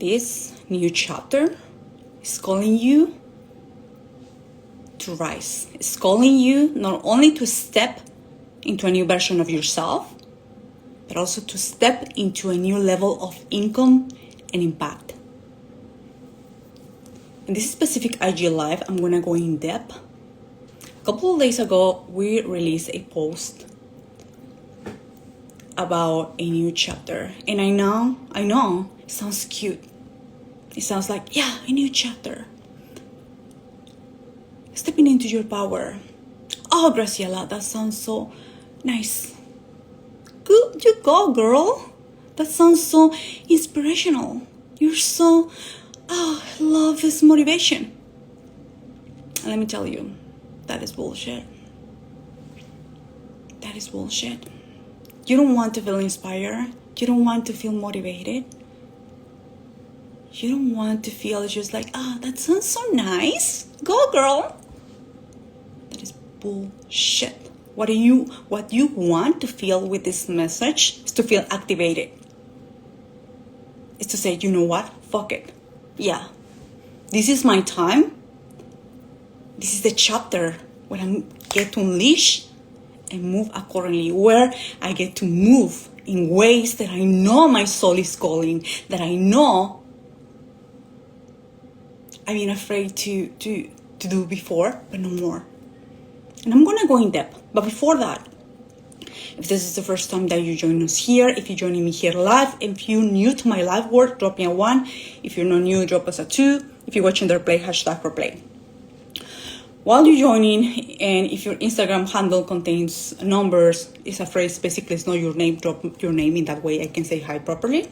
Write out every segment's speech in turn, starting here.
This new chapter is calling you to rise. It's calling you not only to step into a new version of yourself, but also to step into a new level of income and impact. In this specific IG Live, I'm going to go in depth. A couple of days ago, we released a post about a new chapter. And I know, it sounds cute. It sounds like, yeah, a new chapter. Stepping into your power. Oh, Graciela, that sounds so nice. Good you go, girl. That sounds so inspirational. You're so, love is motivation. And let me tell you, that is bullshit. That is bullshit. You don't want to feel inspired. You don't want to feel motivated. You don't want to feel just like, that sounds so nice. Go, girl. That is bullshit. What you want to feel with this message is to feel activated. It's to say, you know what? Fuck it. Yeah. This is my time. This is the chapter where I get to unleash and move accordingly, where I get to move in ways that I know my soul is calling, that I know I've been afraid to do before, but no more. And I'm gonna go in depth. But before that, if this is the first time that you join us here, if you're joining me here live, if you're new to my live work, drop me a 1. If you're not new, drop us a 2. If you're watching the replay, #replay. While you're joining, and if your Instagram handle contains numbers, it's a phrase, basically it's not your name, drop your name in that way I can say hi properly.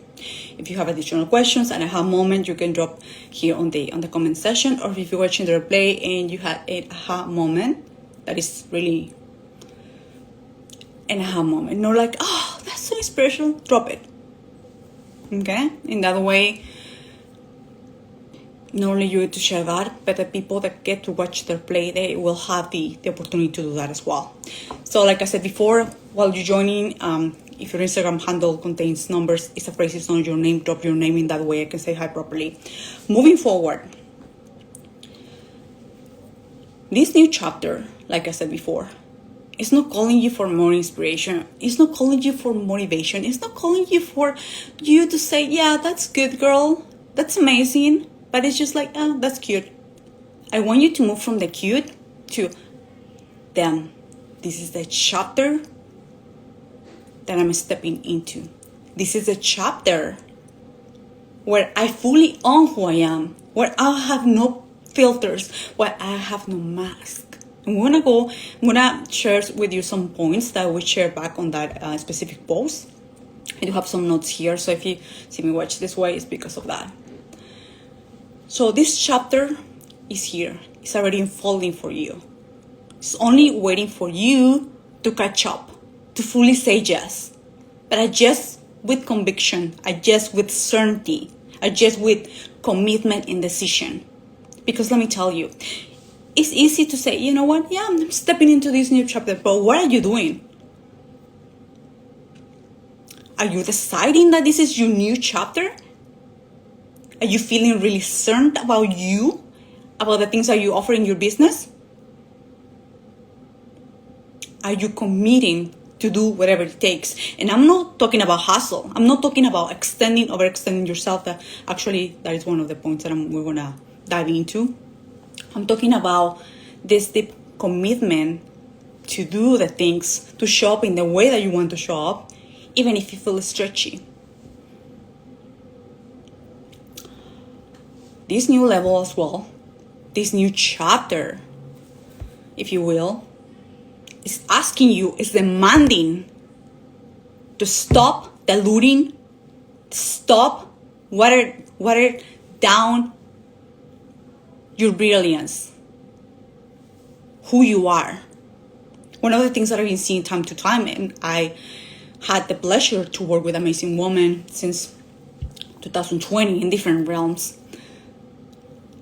If you have additional questions and aha moment, you can drop here on the comment section. Or if you're watching the replay and you had an aha moment, that is really an aha moment. Not like, that's so inspirational, drop it. Okay? In that way, not only you get to share that, but the people that get to watch their play, they will have the opportunity to do that as well. So like I said before, while you're joining, if your Instagram handle contains numbers, it's a phrase, it's not your name, drop your name in that way I can say hi properly. Moving forward, this new chapter, like I said before, it's not calling you for more inspiration. It's not calling you for motivation. It's not calling you for you to say, yeah, that's good, girl. That's amazing. But it's just like, that's cute. I want you to move from the cute to, damn, this is the chapter that I'm stepping into. This is a chapter where I fully own who I am, where I have no filters, where I have no mask. I'm gonna share with you some points that we share back on that specific post. I do have some notes here, so if you see me watch this way, it's because of that. So this chapter is here. It's already unfolding for you. It's only waiting for you to catch up, to fully say yes. But adjust with conviction, adjust with certainty, adjust with commitment and decision. Because let me tell you, it's easy to say, you know what, yeah, I'm stepping into this new chapter, but what are you doing? Are you deciding that this is your new chapter? Are you feeling really certain about you, about the things that you offer in your business? Are you committing to do whatever it takes? And I'm not talking about hustle. I'm not talking about overextending yourself. That is one of the points that we're going to dive into. I'm talking about this deep commitment to do the things, to show up in the way that you want to show up, even if you feel stretchy. This new level as well, this new chapter, if you will, is asking you, is demanding to stop diluting, stop water down your brilliance, who you are. One of the things that I've been seeing time to time, and I had the pleasure to work with amazing women since 2020 in different realms.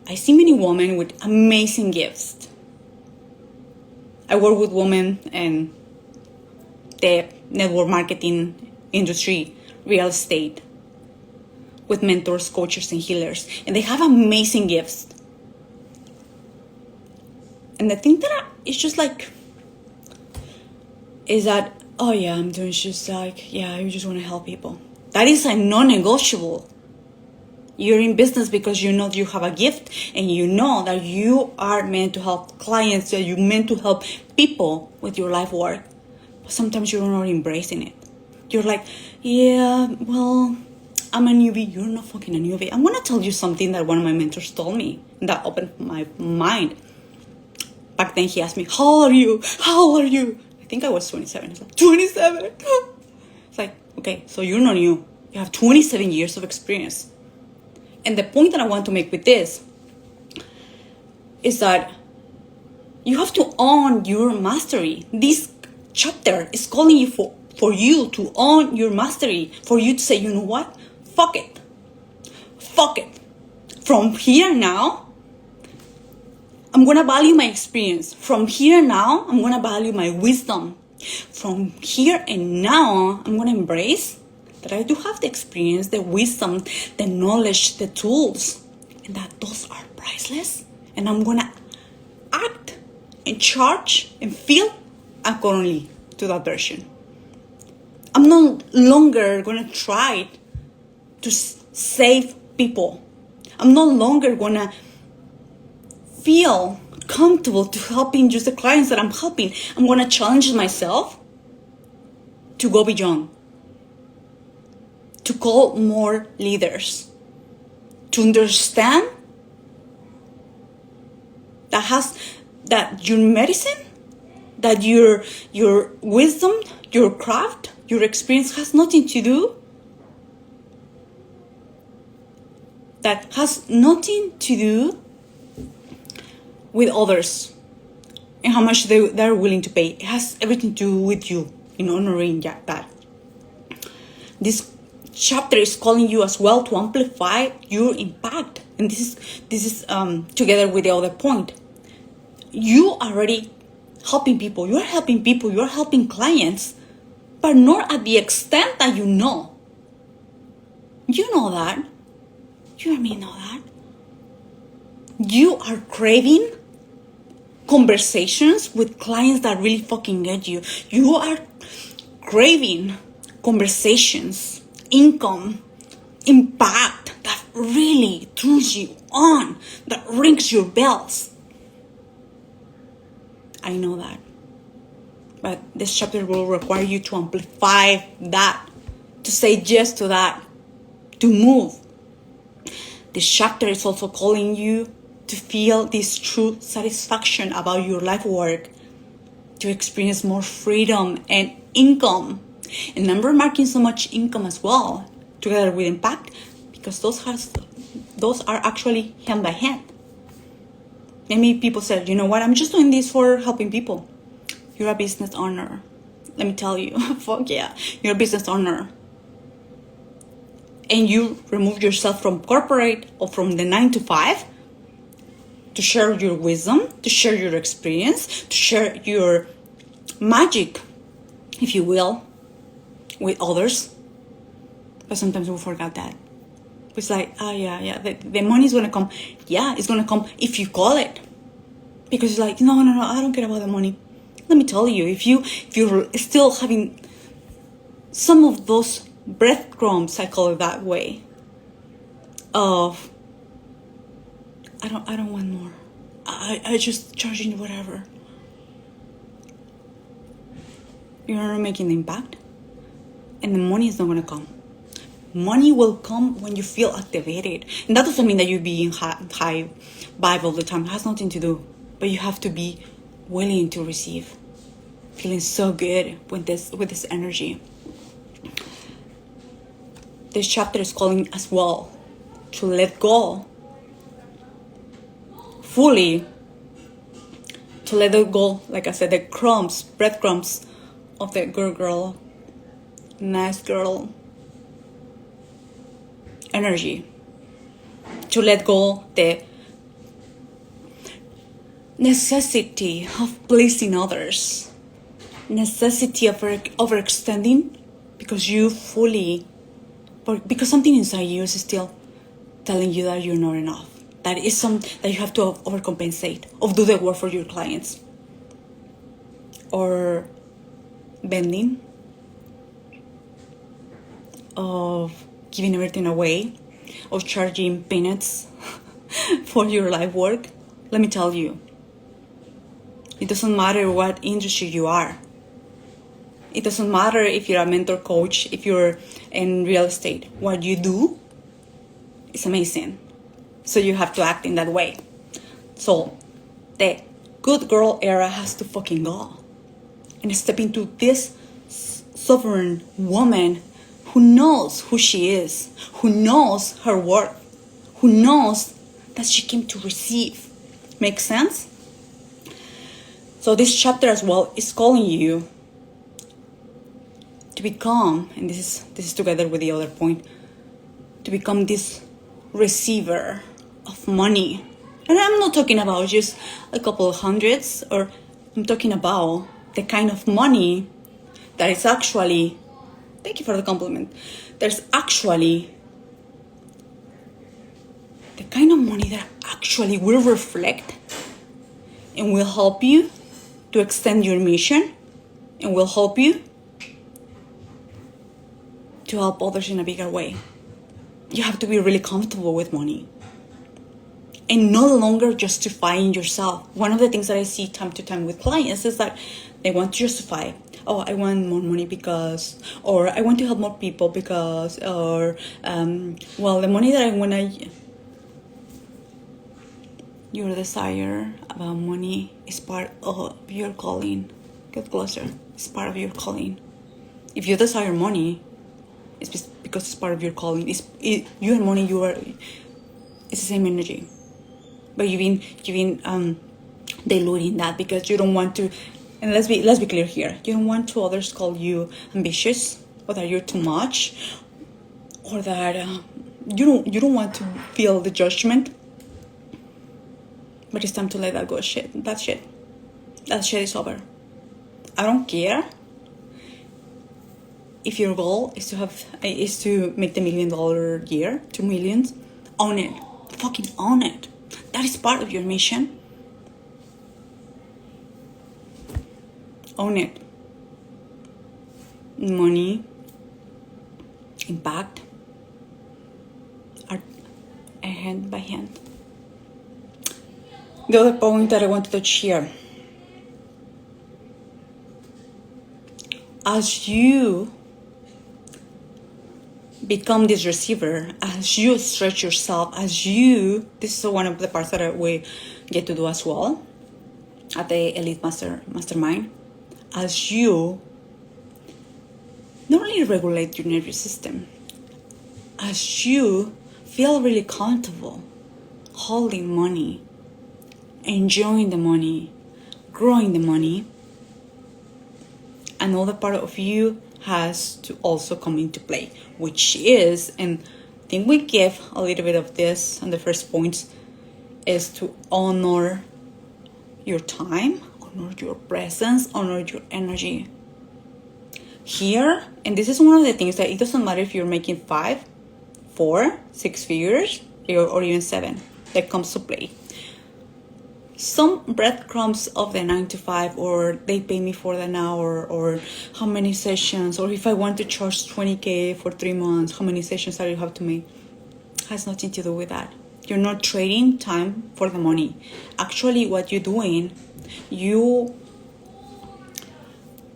I see many women with amazing gifts. I work with women in the network marketing industry, real estate, with mentors, coaches, and healers. And they have amazing gifts. And the thing that is just like, is that, oh yeah, I'm doing just like, yeah, you just want to help people. That is a non-negotiable. You're in business because you know you have a gift and you know that you are meant to help clients, that you're meant to help people with your life work. But sometimes you're not embracing it. You're like, yeah, well, I'm a newbie. You're not fucking a newbie. I'm going to tell you something that one of my mentors told me that opened my mind. Back then he asked me, how old are you? How old are you? I think I was 27. I was like, 27? It's like, okay, so you're not new. You have 27 years of experience. And the point that I want to make with this is that you have to own your mastery. This chapter is calling you for you to own your mastery, for you to say, you know what? Fuck it. Fuck it. From here now, I'm going to value my experience. From here now, I'm going to value my wisdom. From here and now, I'm going to embrace that I do have the experience, the wisdom, the knowledge, the tools, and that those are priceless. And I'm going to act and charge and feel accordingly to that version. I'm no longer going to try to save people. I'm no longer going to feel comfortable to helping just the clients that I'm helping. I'm going to challenge myself to go beyond, to call more leaders, to understand that your medicine, that your wisdom, your craft, your experience has nothing to do. That has nothing to do with others and how much they're willing to pay. It has everything to do with you in honoring that. This chapter is calling you as well to amplify your impact. And this is together with the other point. You are already helping people. You're helping people. You're helping clients, but not at the extent that you know. You know that. You and me know that. You are craving conversations with clients that really fucking get you. You are craving conversations, income, impact that really turns you on, that rings your bells. I know that. But this chapter will require you to amplify that, to say yes to that, to move. This chapter is also calling you to feel this true satisfaction about your life work, to experience more freedom and income. And I'm remarking so much income as well, together with impact, because those are actually hand by hand. Many people said, you know what, I'm just doing this for helping people. You're a business owner. Let me tell you, fuck yeah, you're a business owner. And you remove yourself from corporate or from the 9 to 5 to share your wisdom, to share your experience, to share your magic, if you will, with others. But sometimes we forget that. It's like, oh yeah, the money's going to come. Yeah, it's going to come if you call it. Because it's like, no, I don't care about the money. Let me tell you, if you're still having some of those breadcrumbs, I call it that way, of I don't want more. I just charging whatever. You're not making the impact, and the money is not gonna come. Money will come when you feel activated, and that doesn't mean that you be in high vibe all the time. It has nothing to do, but you have to be willing to receive, feeling so good with this energy. This chapter is calling as well to let go fully, to let it go, like I said, the breadcrumbs of the good girl, nice girl energy, to let go the necessity of pleasing others, necessity of overextending, because you fully but because something inside you is still telling you that you're not enough. That is something that you have to overcompensate, or do the work for your clients, or bending, of giving everything away, of charging peanuts for your life work. Let me tell you, it doesn't matter what industry you are. It doesn't matter if you're a mentor coach, if you're in real estate. What you do is amazing. So you have to act in that way. So the good girl era has to fucking go. And step into this sovereign woman who knows who she is, who knows her worth, who knows that she came to receive. Make sense? So this chapter as well is calling you to become, and this is together with the other point, to become this receiver of money. And I'm not talking about just a couple of hundreds, or I'm talking about the kind of money that is actually, thank you for the compliment, there's actually the kind of money that actually will reflect and will help you to extend your mission, and will help you to help others in a bigger way. You have to be really comfortable with money and no longer justifying yourself. One of the things that I see time to time with clients is that they want to justify, oh, I want more money because, or I want to help more people because, or, well, the money that I want to, your desire about money is part of your calling. Get closer. It's part of your calling. If you desire money, it's because it's part of your calling. You and money, it's the same energy. But you've been diluting that because you don't want to. And let's be clear here. You don't want to others call you ambitious, or that you're too much, or that you don't want to feel the judgment. But it's time to let that go. That shit is over. I don't care if your goal is to make the $1 million year, 2 million. Own it. Fucking own it. That is part of your mission. Own it. Money, impact are hand by hand. The other point that I want to touch here, as you become this receiver, as you stretch yourself, this is one of the parts that we get to do as well at the Elite Mastermind, as you not only regulate your nervous system, as you feel really comfortable holding money, enjoying the money, growing the money, another part of you has to also come into play, which is, and I think we give a little bit of this on the first points, is to honor your time, honor your presence, honor your energy. Here, and this is one of the things that it doesn't matter if you're making 5, 4, 6 figures, or even 7, that comes to play. Some breadcrumbs of the 9 to 5, or they pay me for an hour, or how many sessions, or if I want to charge $20,000 for 3 months, how many sessions that you have to make, has nothing to do with that. You're not trading time for the money. Actually, what you're doing,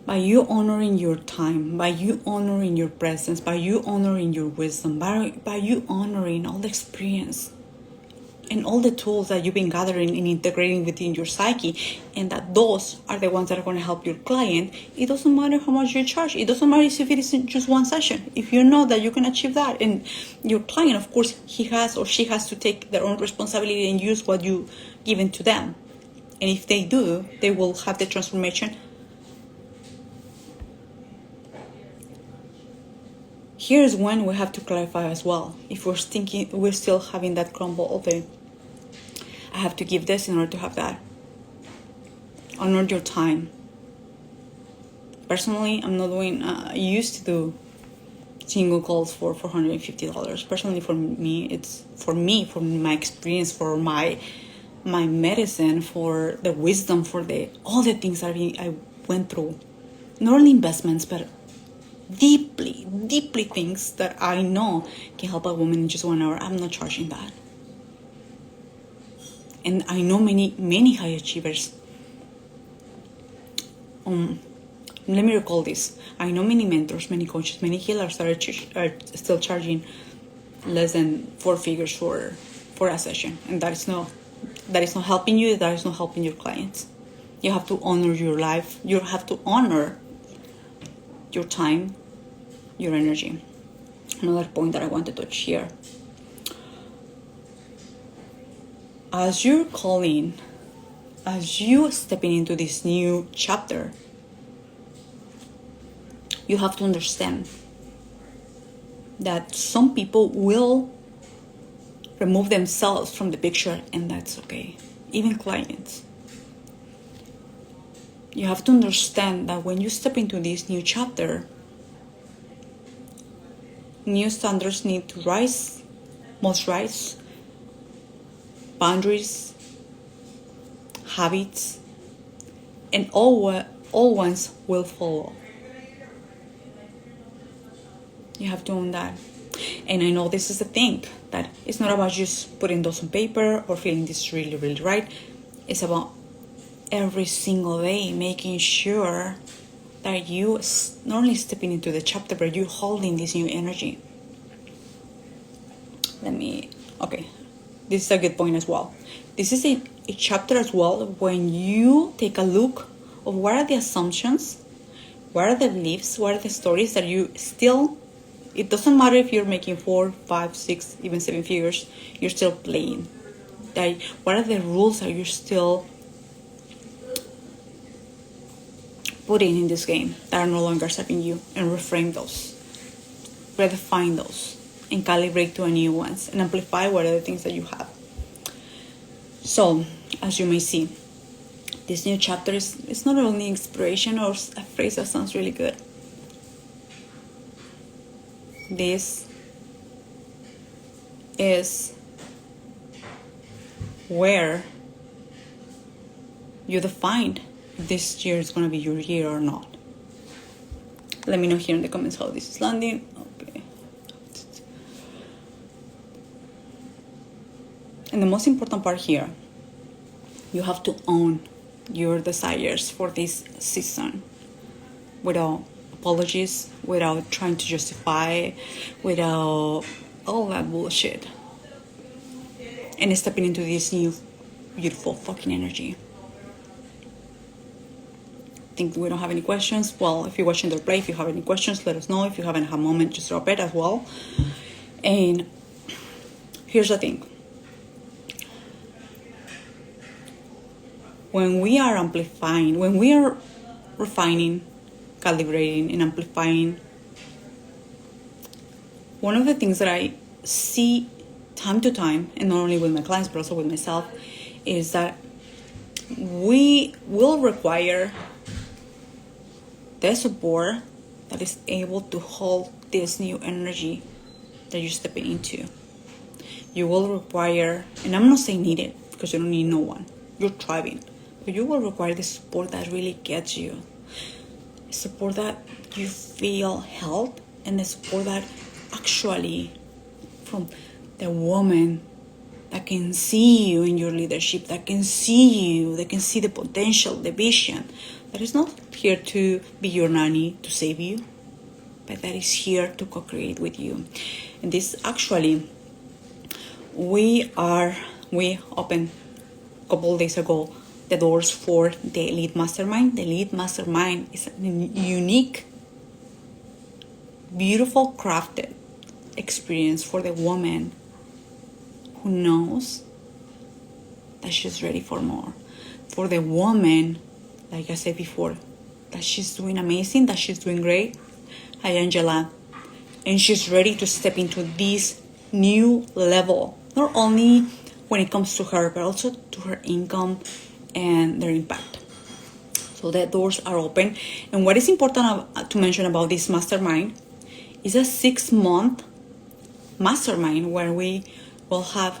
by you honoring your time, by you honoring your presence, by you honoring your wisdom, by you honoring all the experience and all the tools that you've been gathering and integrating within your psyche, and that those are the ones that are going to help your client, it doesn't matter how much you charge. It doesn't matter if it is just one session. If you know that you can achieve that, and your client, of course, he has or she has to take their own responsibility and use what you given to them. And if they do, they will have the transformation. Here's when we have to clarify as well. If we're thinking, we're still having that crumble of the, I have to give this in order to have that. Honor your time. Personally, I'm not doing, I used to do single calls for $450. Personally, for my experience, for my medicine, for the wisdom, for all the things I went through, not only investments, but deeply things that I know can help a woman in just 1 hour. I'm not charging that. And I know many high achievers. Let me recall this. I know many mentors, many coaches, many healers that are still charging less than 4 figures for a session, and that is not helping you. That is not helping your clients. You have to honor your life. You have to honor your time, your energy. Another point that I want to touch here. As you're calling, as you stepping into this new chapter, you have to understand that some people will remove themselves from the picture, and that's okay. Even clients. You have to understand that when you step into this new chapter, new standards need to must rise. Boundaries, habits, and all ones will follow. You have to own that. And I know this is the thing, that it's not about just putting those on paper or feeling this is really, really right. It's about every single day making sure that you not only stepping into the chapter, but you're holding this new energy. Okay. This is a good point as well. This is a chapter as well when you take a look of what are the assumptions, what are the beliefs, what are the stories that you still, it doesn't matter if you're making 4, 5, 6, even 7 figures, you're still playing. What are the rules that you're still putting in this game that are no longer serving you, and reframe those, redefine those, and calibrate to a new ones, and amplify what are the things that you have. So, as you may see, this new chapter is not only inspiration or a phrase that sounds really good. This is where you define if this year is going to be your year or not. Let me know here in the comments how this is landing. Okay. And the most important part here, you have to own your desires for this season without apologies, without trying to justify, without all that bullshit. And stepping into this new beautiful fucking energy. I think we don't have any questions. Well, if you're watching the replay, if you have any questions, let us know. If you haven't had a moment, just drop it as well. And here's the thing. When we are amplifying, when we are refining, calibrating, and amplifying, one of the things that I see time to time, and not only with my clients but also with myself, is that we will require the support that is able to hold this new energy that you're stepping into. You will require, and I'm not saying need it, because you don't need no one, you're thriving, but you will require the support that really gets you, support that you feel held, and the support that actually from the woman that can see you in your leadership, that can see you, that can see the potential, the vision, that is not here to be your nanny to save you, but that is here to co-create with you. And this actually, we opened a couple of days ago the doors for the Elite Mastermind. The Elite Mastermind is a unique, beautiful, crafted experience for the woman who knows that she's ready for more. For the woman, like I said before, that she's doing amazing, that she's doing great. Hi, Angela. And she's ready to step into this new level, not only when it comes to her, but also to her income and their impact. So the doors are open. And what is important to mention about this mastermind It's a 6-month mastermind where we will have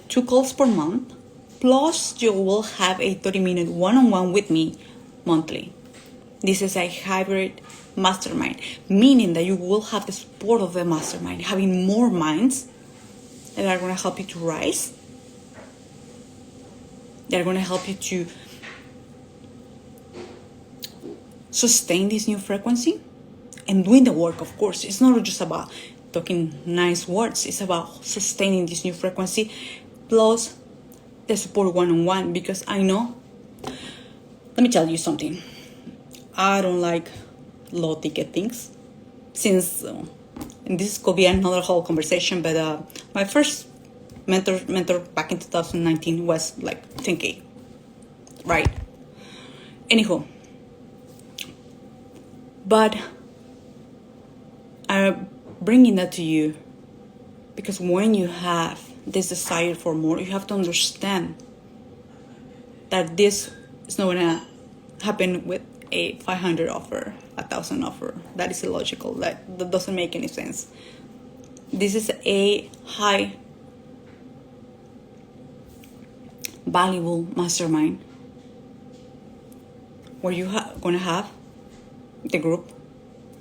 2 calls per month, plus you will have a 30-minute one-on-one with me monthly. This is a hybrid mastermind, meaning that you will have the support of the mastermind, having more minds that are going to help you to rise. They're going to help you to sustain this new frequency and doing the work, of course. It's not just about talking nice words. It's about sustaining this new frequency, plus the support one-on-one, because I know, let me tell you something. I don't like low ticket things, since and this could be another whole conversation, but my first mentor back in 2019 was like 10K, right? Anywho, but I'm bringing that to you because when you have this desire for more, you have to understand that this is not gonna happen with a 500 offer, 1,000 offer. That is illogical. That doesn't make any sense. This is a high valuable mastermind where you gonna have the group,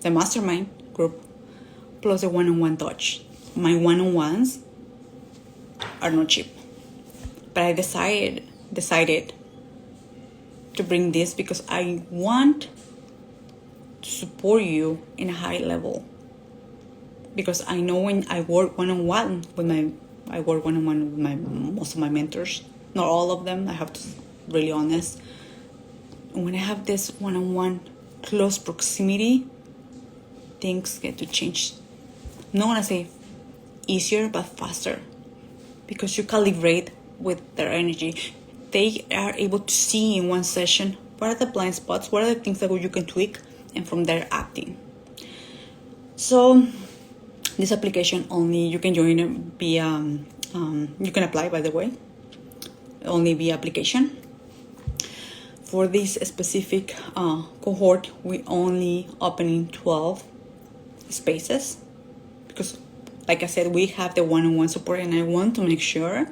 the mastermind group, plus the one-on-one touch. My one-on-ones are not cheap, but I decided to bring this because I want to support you in a high level. Because I know when I work one-on-one with most of my mentors, not all of them, I have to be really honest. And when I have this one-on-one close proximity, things get to change. I'm not gonna say easier, but faster, because you calibrate with their energy. They are able to see in one session what are the blind spots, what are the things that you can tweak, and from there acting. So this application only, you can join it via, you can apply, by the way, only via application. For this specific cohort, we only opening 12 spaces because, like I said, we have the one-on-one support, and I want to make sure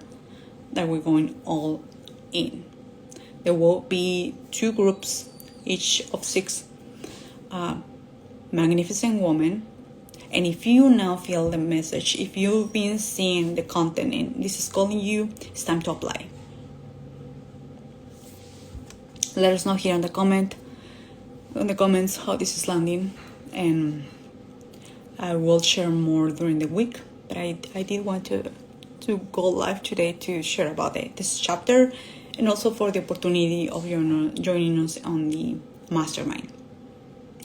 that we're going all in. There will be 2 groups, each of 6 magnificent women. And if you now feel the message, if you've been seeing the content and this is calling you, it's time to apply. Let us know here in the comments how this is landing, and I will share more during the week. But I did want to go live today to share about this chapter, and also for the opportunity of joining us on the mastermind.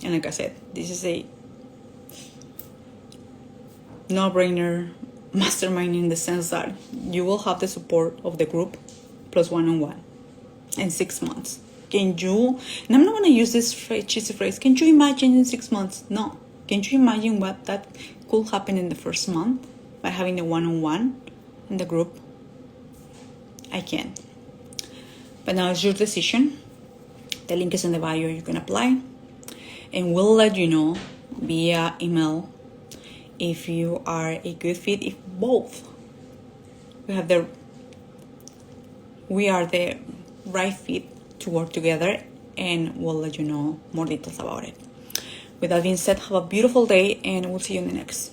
And like I said, this is a no-brainer mastermind in the sense that you will have the support of the group plus one-on-one in 6 months. Can you, and I'm not going to use this cheesy phrase, can you imagine in 6 months? No. Can you imagine what that could happen in the first month by having the one-on-one in the group? I can. But now it's your decision. The link is in the bio. You can apply, and we'll let you know via email if you are a good fit. If both we are the right fit to work together, and we'll let you know more details about it. With that being said, have a beautiful day, and we'll see you in the next.